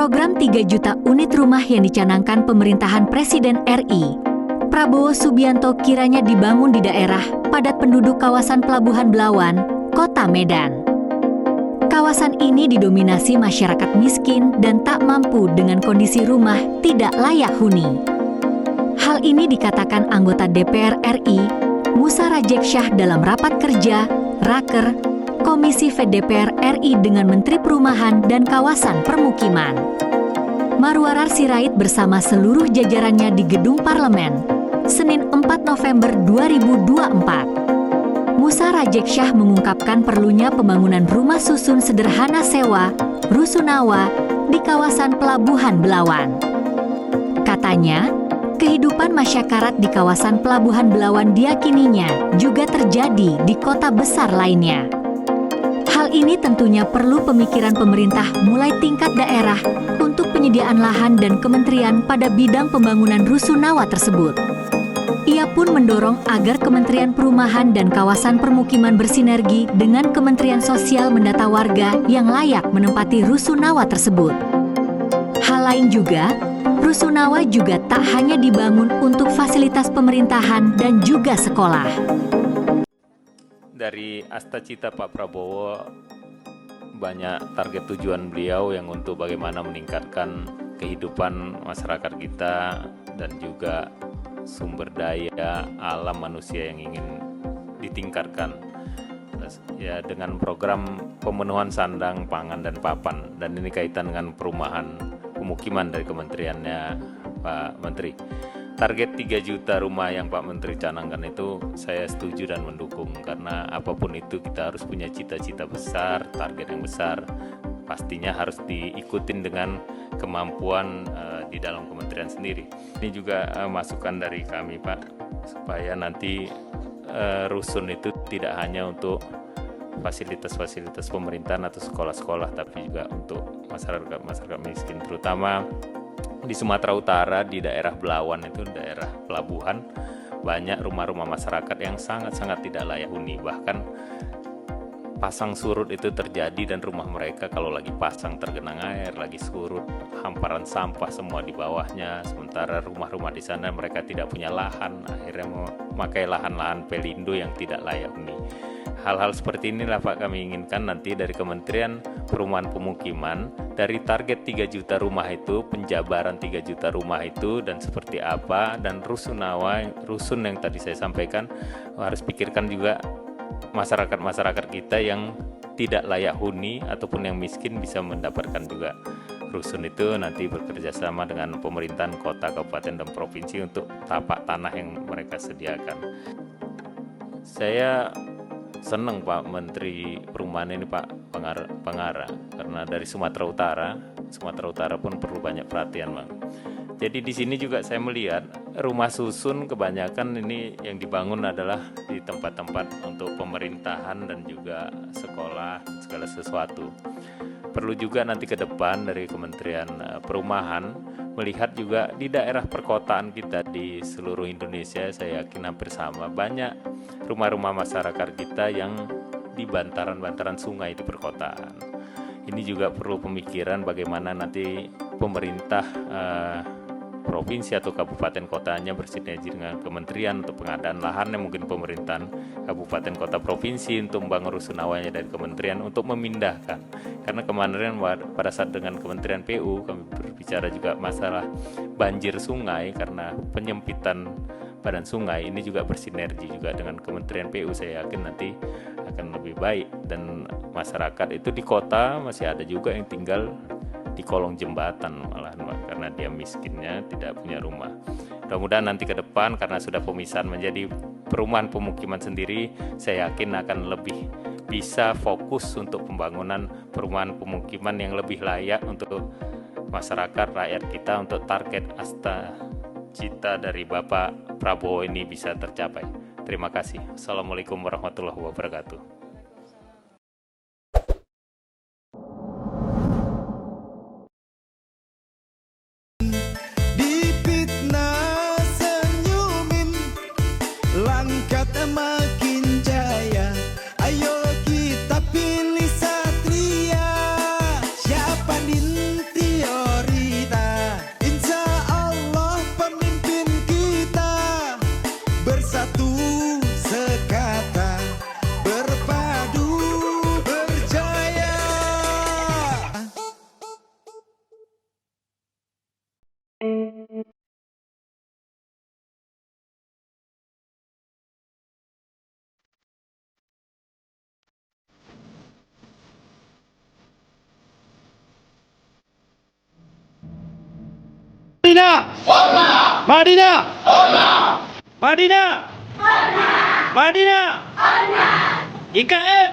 Program 3 juta unit rumah yang dicanangkan pemerintahan Presiden RI Prabowo Subianto kiranya dibangun di daerah padat penduduk kawasan Pelabuhan Belawan, Kota Medan. Kawasan ini didominasi masyarakat miskin dan tak mampu dengan kondisi rumah tidak layak huni. Hal ini dikatakan anggota DPR RI, Musa Rajeksyah dalam rapat kerja, Raker, Komisi DPR RI dengan Menteri Perumahan dan Kawasan Permukiman. Marwarar Sirait bersama seluruh jajarannya di Gedung Parlemen, Senin 4 November 2024. Musa Rajeksyah mengungkapkan perlunya pembangunan rumah susun sederhana sewa, rusunawa, di kawasan Pelabuhan Belawan. Katanya, kehidupan masyarakat di kawasan Pelabuhan Belawan diyakininya juga terjadi di kota besar lainnya. Hal ini tentunya perlu pemikiran pemerintah mulai tingkat daerah untuk penyediaan lahan dan kementerian pada bidang pembangunan rusunawa tersebut. Ia pun mendorong agar Kementerian Perumahan dan Kawasan Permukiman bersinergi dengan Kementerian Sosial mendata warga yang layak menempati rusunawa tersebut. Hal lain juga, rusunawa juga tak hanya dibangun untuk fasilitas pemerintahan dan juga sekolah. Dari Astacita Pak Prabowo, banyak target tujuan beliau yang untuk bagaimana meningkatkan kehidupan masyarakat kita dan juga sumber daya alam manusia yang ingin ditingkatkan. Ya, dengan program pemenuhan sandang, pangan, dan papan, dan ini kaitan dengan perumahan pemukiman dari kementeriannya Pak Menteri. Target 3 juta rumah yang Pak Menteri canangkan itu saya setuju dan mendukung, karena apapun itu kita harus punya cita-cita besar, target yang besar, pastinya harus diikutin dengan kemampuan di dalam kementerian sendiri. Ini juga masukan dari kami Pak, supaya nanti rusun itu tidak hanya untuk fasilitas-fasilitas pemerintahan atau sekolah-sekolah, tapi juga untuk masyarakat miskin, terutama di Sumatera Utara, di daerah Belawan itu, daerah pelabuhan, banyak rumah-rumah masyarakat yang sangat-sangat tidak layak huni. Bahkan pasang surut itu terjadi dan rumah mereka kalau lagi pasang tergenang air, lagi surut, hamparan sampah semua di bawahnya. Sementara rumah-rumah di sana mereka tidak punya lahan, akhirnya memakai lahan-lahan pelindo yang tidak layak huni. Hal-hal seperti inilah Pak kami inginkan nanti dari Kementerian Perumahan Pemukiman, dari target 3 juta rumah itu, penjabaran 3 juta rumah itu dan seperti apa, dan rusun yang tadi saya sampaikan, harus pikirkan juga masyarakat-masyarakat kita yang tidak layak huni ataupun yang miskin bisa mendapatkan juga rusun itu, nanti bekerja sama dengan pemerintahan kota, kabupaten, dan provinsi untuk tapak tanah yang mereka sediakan. Saya senang Pak Menteri Perumahan ini Pak Pangara, karena dari Sumatera Utara pun perlu banyak perhatian Bang. Jadi di sini juga saya melihat rumah susun kebanyakan ini yang dibangun adalah di tempat-tempat untuk pemerintahan dan juga sekolah, segala sesuatu. Perlu juga nanti ke depan dari Kementerian Perumahan melihat juga di daerah perkotaan kita di seluruh Indonesia, saya yakin hampir sama, banyak rumah-rumah masyarakat kita yang di bantaran-bantaran sungai di perkotaan. Ini juga perlu pemikiran bagaimana nanti pemerintah provinsi atau kabupaten kotanya bersinergi dengan kementerian untuk pengadaan lahannya, mungkin pemerintahan kabupaten kota provinsi untuk membangun rusunawanya dari kementerian untuk memindahkan. Karena kemarin pada saat dengan Kementerian PU kami berbicara juga masalah banjir sungai karena penyempitan badan sungai, ini juga bersinergi juga dengan Kementerian PU, saya yakin nanti akan lebih baik. Dan masyarakat itu di kota masih ada juga yang tinggal di kolong jembatan malahan karena dia miskinnya tidak punya rumah. Mudah-mudahan nanti ke depan karena sudah pemisahan menjadi perumahan pemukiman sendiri, saya yakin akan lebih bisa fokus untuk pembangunan perumahan pemukiman yang lebih layak untuk masyarakat rakyat kita, untuk target Astacita dari Bapak Prabowo ini bisa tercapai. Terima kasih. Assalamualaikum warahmatullahi wabarakatuh. Langkat makin jaya, ayo kita pilih Satria. Siapa Dintior bersatu sekata, berpadu berjaya. Madinah! Madinah! Madinah! IKF!